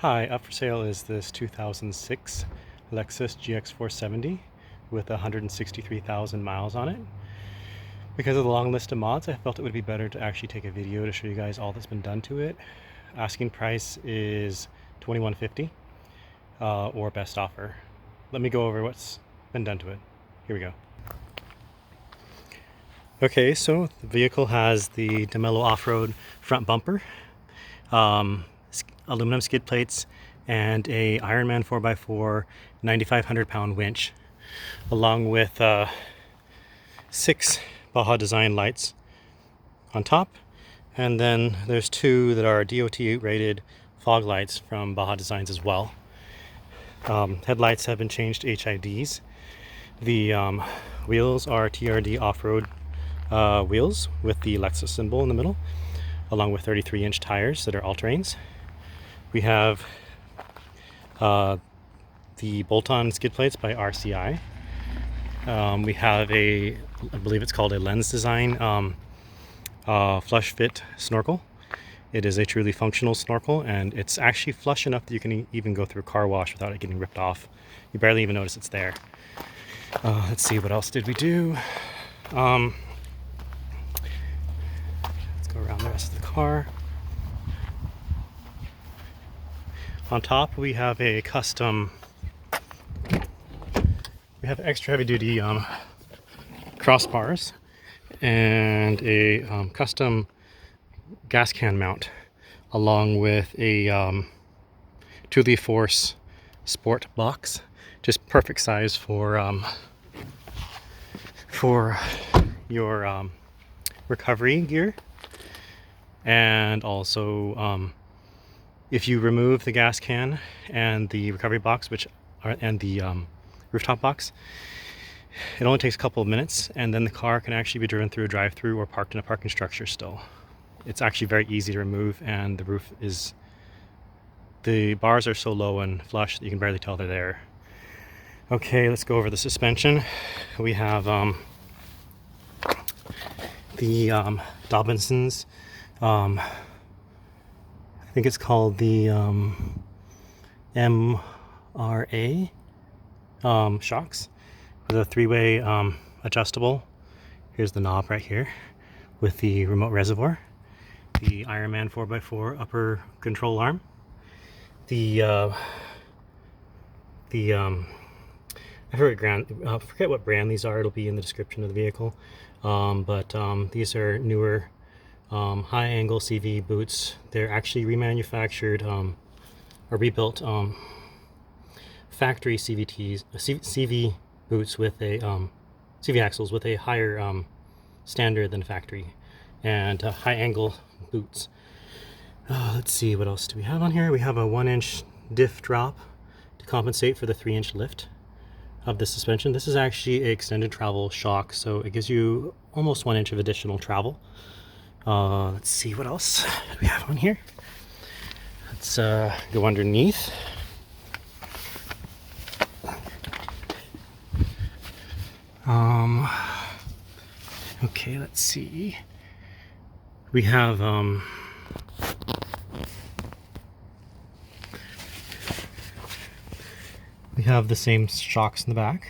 Hi, up for sale is this 2006 Lexus Gx470 with 163,000 miles on it. Because of the long list of mods, I felt it would be better to actually take a video to show you guys all that's been done to it. Asking price is $21.50 or best offer. Let me go over what's been done to it. Here we go. Okay, so the vehicle has the DeMello off-road front bumper, aluminum skid plates, and a Ironman 4x4 9,500 pound winch, along with 6 Baja Design lights on top, and then there's 2 that are DOT rated fog lights from Baja Designs as well. Headlights have been changed to HIDs. The wheels are TRD off-road wheels with the Lexus symbol in the middle, along with 33-inch tires that are all-terrains. We have the bolt-on skid plates by RCI. We have I believe it's called a Lens Design flush fit snorkel. It is a truly functional snorkel, and it's actually flush enough that you can even go through a car wash without it getting ripped off. You barely even notice it's there. Let's see, what else did we do? Let's go around the rest of the car. On top we have a custom, extra heavy duty crossbars and a custom gas can mount, along with a Thule Force sport box, just perfect size for your recovery gear. And also if you remove the gas can and the recovery box, and the rooftop box, it only takes a couple of minutes, and then the car can actually be driven through a drive-through or parked in a parking structure still. It's actually very easy to remove, and the bars are so low and flush that you can barely tell they're there. Okay, let's go over the suspension. We have the Dobinson's, I think it's called the MRA shocks, with a 3-way adjustable. Here's the knob right here with the remote reservoir. The Ironman 4x4 upper control arm. I forget what brand these are. It'll be in the description of the vehicle. But these are newer high angle CV boots. They're actually remanufactured or rebuilt factory CV boots with a CV axles with a higher standard than factory, and high angle boots. Let's see, what else do we have on here? We have a 1-inch diff drop to compensate for the 3-inch lift of the suspension. This is actually an extended travel shock, so it gives you almost 1 inch of additional travel. Let's see, what else do we have on here? Let's go underneath. Okay, let's see. We have the same shocks in the back,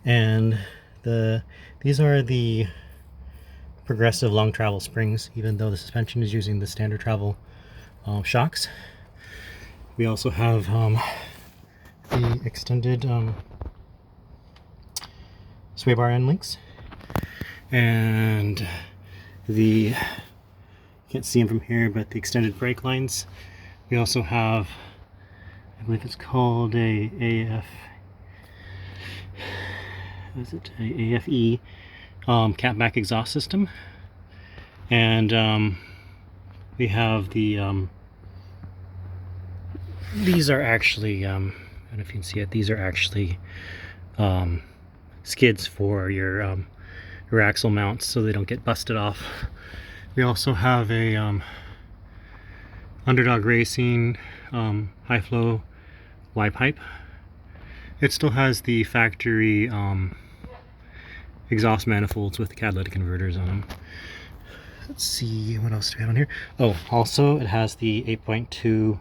and these are the progressive long travel springs, even though the suspension is using the standard travel shocks. We also have the extended sway bar end links, and you can't see them from here, but the extended brake lines. We also have, I believe it's called AFE catback exhaust system, and we have the these are actually I don't know if you can see it, these are actually skids for your axle mounts, so they don't get busted off. We also have a Underdog Racing high flow Y pipe. It still has the factory exhaust manifolds with the catalytic converters on them. Let's see, what else do we have on here? Oh, also it has the 8.2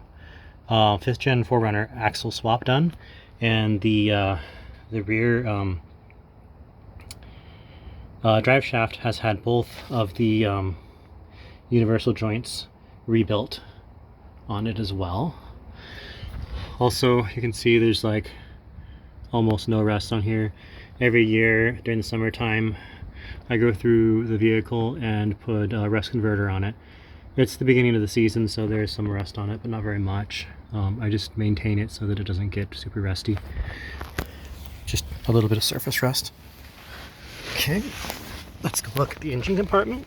5th gen 4Runner axle swap done, and the rear drive shaft has had both of the universal joints rebuilt on it as well. Also, you can see there's like almost no rust on here. Every year during the summertime, I go through the vehicle and put a rust converter on it. It's the beginning of the season, so there's some rust on it, but not very much. I just maintain it so that it doesn't get super rusty. Just a little bit of surface rust. Okay, let's go look at the engine compartment.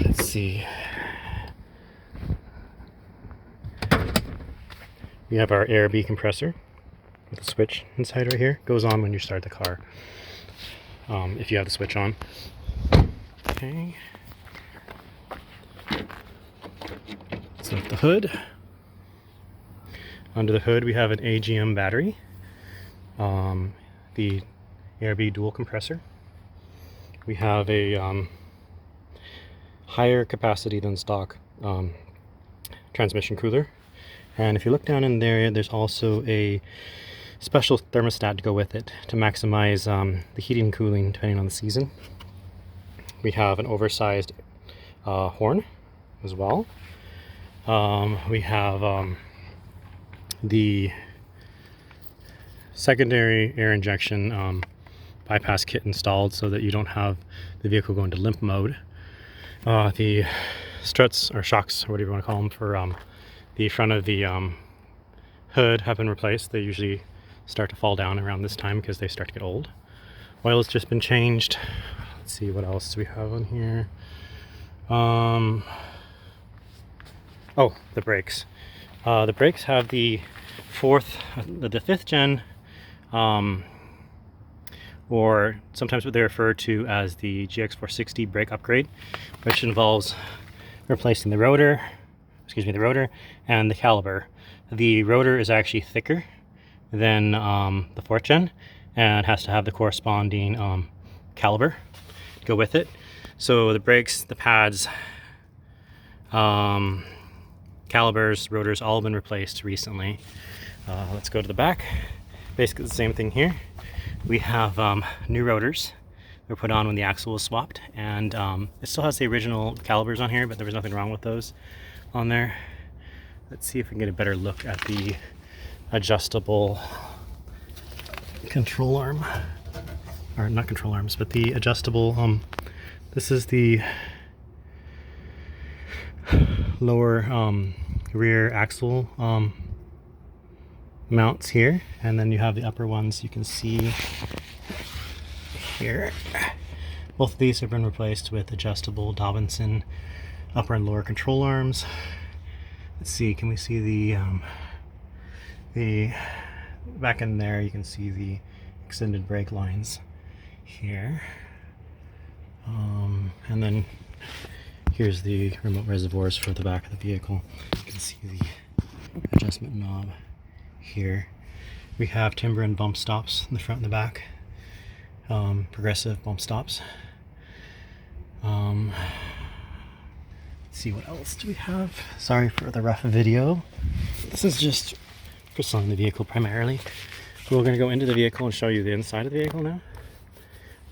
Let's see. We have our AirB compressor with a switch inside right here. Goes on when you start the car, if you have the switch on. Okay. Let's lift the hood. Under the hood we have an AGM battery, the AirB dual compressor. We have a higher capacity than stock transmission cooler. And if you look down in there, there's also a special thermostat to go with it to maximize the heating and cooling depending on the season. We have an oversized horn as well. We have the secondary air injection bypass kit installed so that you don't have the vehicle go into limp mode. The struts or shocks, or whatever you want to call them, for the front of the hood have been replaced. They usually start to fall down around this time because they start to get old. Oil has just been changed. Let's see, what else do we have on here? Oh, the brakes. The brakes have the 5th gen, or sometimes what they refer to as the Gx470 brake upgrade, which involves replacing the rotor and the caliper. The rotor is actually thicker than the 4th gen and has to have the corresponding caliper to go with it. So the brakes, the pads, calipers, rotors, all have been replaced recently. Let's go to the back. Basically the same thing here. We have new rotors. They were put on when the axle was swapped, and it still has the original calipers on here, but there was nothing wrong with those on there. Let's see if we can get a better look at the adjustable control arm, or not control arms, but the adjustable, this is the lower rear axle mounts here, and then you have the upper ones you can see here. Both of these have been replaced with adjustable Dobinson upper and lower control arms. Let's see, can we see the back in there? You can see the extended brake lines here, and then here's the remote reservoirs for the back of the vehicle. You can see the adjustment knob here. We have timber and bump stops in the front and the back, progressive bump stops. Let's see, what else do we have? Sorry for the rough video. This is just for selling the vehicle primarily. We're going to go into the vehicle and show you the inside of the vehicle now.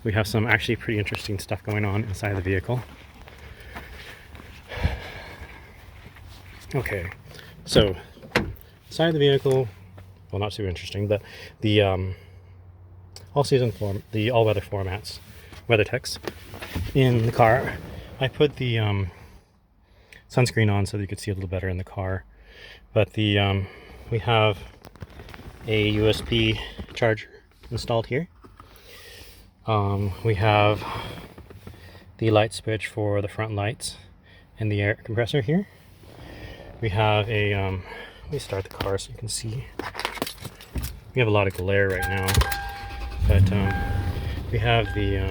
We have some actually pretty interesting stuff going on inside the vehicle. Okay, so inside the vehicle, well, not super interesting, but the all-season form, the all-weather floor mats, WeatherTechs in the car. I put the sunscreen on so that you could see a little better in the car, but the we have a USB charger installed here. We have the light switch for the front lights and the air compressor here. We have a let me start the car so you can see. We have a lot of glare right now, but we have the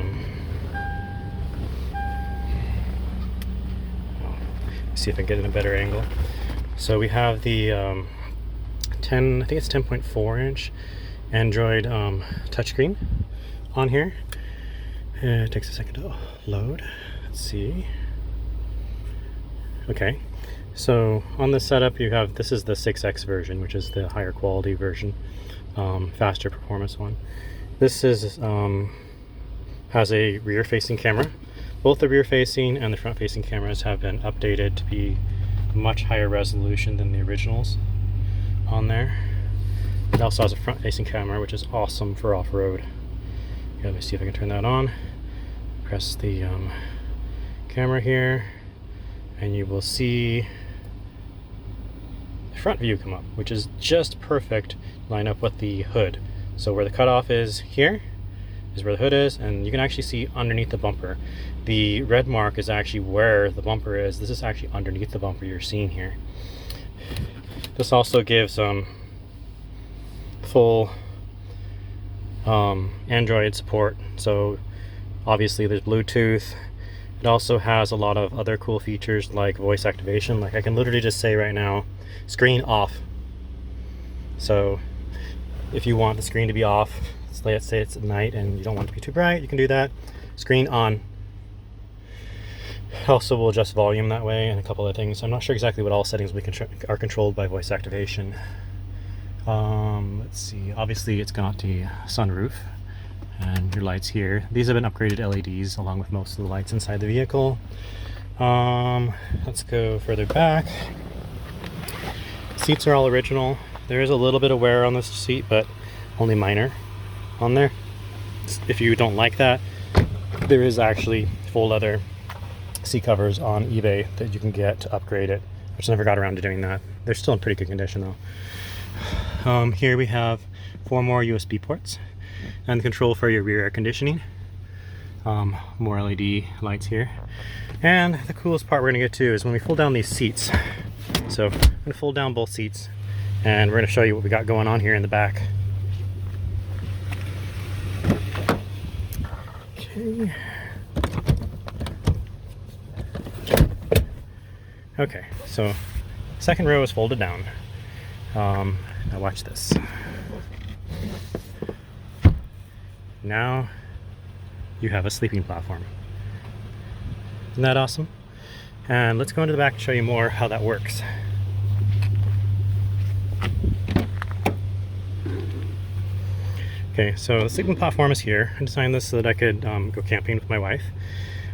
see if I can get in a better angle. So we have the I think it's 10.4 inch Android touchscreen on here. It takes a second to load. Let's see. Okay, So on this setup, you have, this is the 6X version, which is the higher quality version, faster performance one. This is has a rear facing camera. Both the rear facing and the front facing cameras have been updated to be much higher resolution than the originals on there. It also has a front facing camera, which is awesome for off-road. Let me see if I can turn that on. Press the camera here, and you will see the front view come up, which is just perfect line up with the hood. So where the cutoff is here is where the hood is, and you can actually see underneath the bumper. The red mark is actually where the bumper is. This is actually underneath the bumper you're seeing here. This also gives full Android support, so obviously there's Bluetooth. It also has a lot of other cool features like voice activation. Like I can literally just say right now, screen off. So if you want the screen to be off, let's say it's at night and you don't want it to be too bright, you can do that. Screen on. Also will adjust volume that way and a couple of things. I'm not sure exactly what all settings are controlled by voice activation. Let's see, obviously it's got the sunroof and your lights here. These have been upgraded LEDs along with most of the lights inside the vehicle. Let's go further back. Seats are all original. There is a little bit of wear on this seat, but only minor on there. If you don't like that, there is actually full leather seat covers on eBay that you can get to upgrade it. I just never got around to doing that. They're still in pretty good condition though. Here we have 4 more USB ports and the control for your rear air conditioning. More LED lights here. And the coolest part we're gonna get to is when we fold down these seats. So I'm gonna fold down both seats and we're gonna show you what we got going on here in the back. Okay. Okay, so second row is folded down. Now watch this. Now you have a sleeping platform. Isn't that awesome? And let's go into the back and show you more how that works. Okay, so the sleeping platform is here. I designed this so that I could go camping with my wife.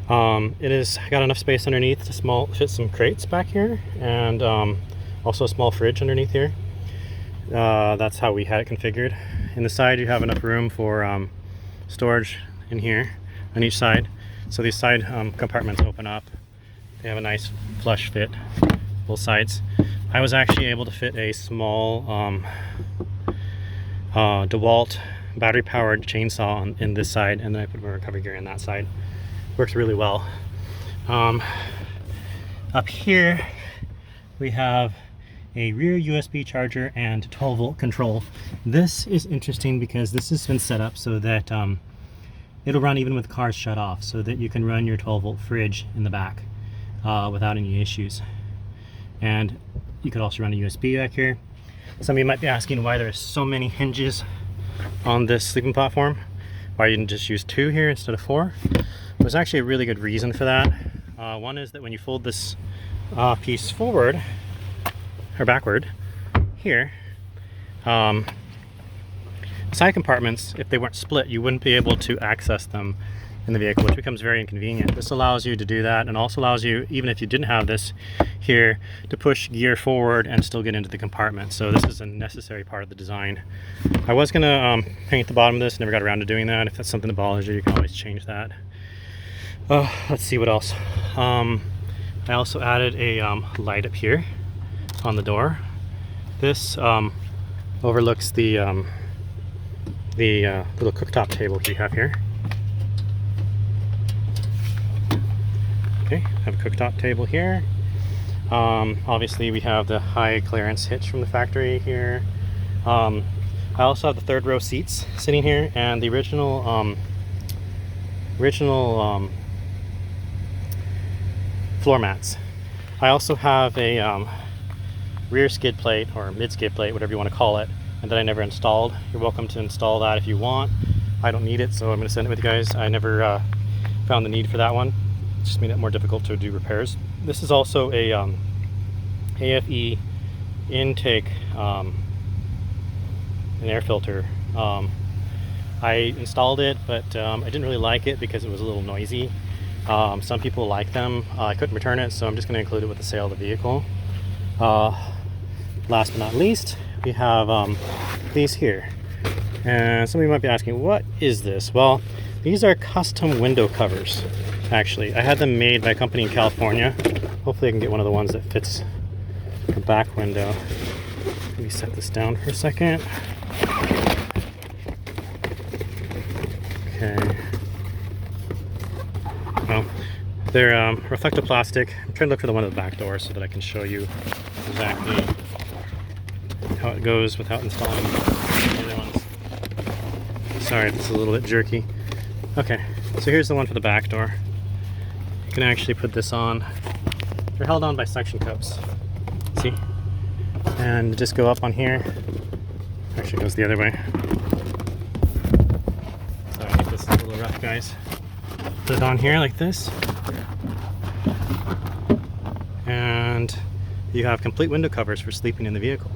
It is got enough space underneath to fit some crates back here, and also a small fridge underneath here. That's how we had it configured. In the side you have enough room for storage in here on each side. So these side compartments open up. They have a nice flush fit, both sides. I was actually able to fit a small DeWalt battery powered chainsaw in this side, and then I put my recovery gear in that side. Works really well. Up here we have a rear USB charger and 12 volt control. This is interesting because this has been set up so that it'll run even with cars shut off, so that you can run your 12 volt fridge in the back without any issues. And you could also run a USB back here. Some of you might be asking why there's so many hinges on this sleeping platform, why you didn't just use 2 here instead of 4. There's actually a really good reason for that. One is that when you fold this piece forward or backward here, side compartments, if they weren't split, you wouldn't be able to access them in the vehicle, which becomes very inconvenient. This allows you to do that, and also allows you, even if you didn't have this here, to push gear forward and still get into the compartment. So this is a necessary part of the design. I was gonna paint the bottom of this, never got around to doing that. If that's something that bothers you, you can always change that. Let's see what else. I also added a light up here on the door. This overlooks the little cooktop table you have here. Okay, have a cooktop table here. Obviously we have the high clearance hitch from the factory here. I also have the third row seats sitting here, and the original floor mats. I also have a rear skid plate, or mid skid plate, whatever you want to call it, and that I never installed. You're welcome to install that if you want. I don't need it, so I'm going to send it with you guys. I never found the need for that one. It just made it more difficult to do repairs. This is also a AFE intake, an air filter. I installed it, but I didn't really like it because it was a little noisy. Some people like them. I couldn't return it, so I'm just going to include it with the sale of the vehicle. Last but not least, we have these here. And some of you might be asking, what is this? Well, these are custom window covers, actually. I had them made by a company in California. Hopefully I can get one of the ones that fits the back window. Let me set this down for a second. Okay. Well, they're reflective plastic. I'm trying to look for the one at the back door so that I can show you exactly how it goes without installing the other ones. Sorry if it's a little bit jerky. Okay, so here's the one for the back door. You can actually put this on. They're held on by suction cups. See? And just go up on here. Actually, it goes the other way. Sorry, I think this is a little rough, guys. Put it on here like this. And you have complete window covers for sleeping in the vehicle.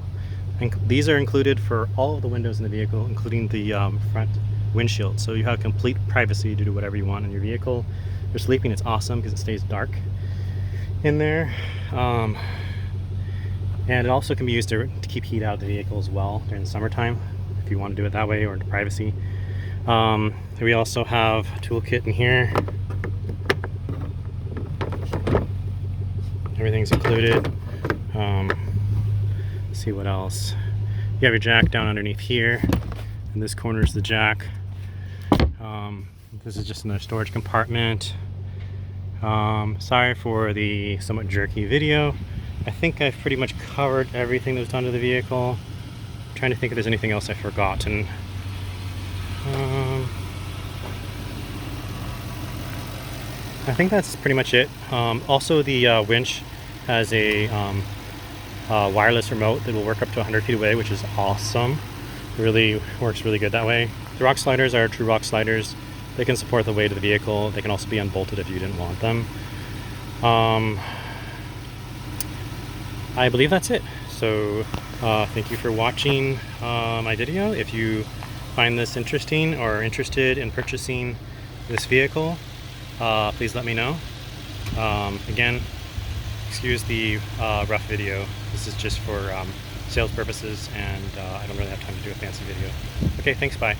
And these are included for all of the windows in the vehicle, including the front windshield. So you have complete privacy to do whatever you want in your vehicle. For sleeping, it's awesome because it stays dark in there. And it also can be used to keep heat out of the vehicle as well during the summertime, if you want to do it that way, or into privacy. We also have a toolkit in here. Everything's included. Let's see what else. You have your jack down underneath here, and this corner is the jack. This is just another storage compartment. Sorry for the somewhat jerky video. I think I've pretty much covered everything that was done to the vehicle. I'm trying to think if there's anything else I've forgotten. I think that's pretty much it. Also, the winch has a wireless remote that will work up to 100 feet away, which is awesome. Really works really good that way. The rock sliders are true rock sliders. They can support the weight of the vehicle. They can also be unbolted if you didn't want them. I believe that's it. So thank you for watching my video. If you find this interesting or interested in purchasing this vehicle, please let me know. Again, excuse the rough video. This is just for sales purposes, and I don't really have time to do a fancy video. Okay, thanks, bye.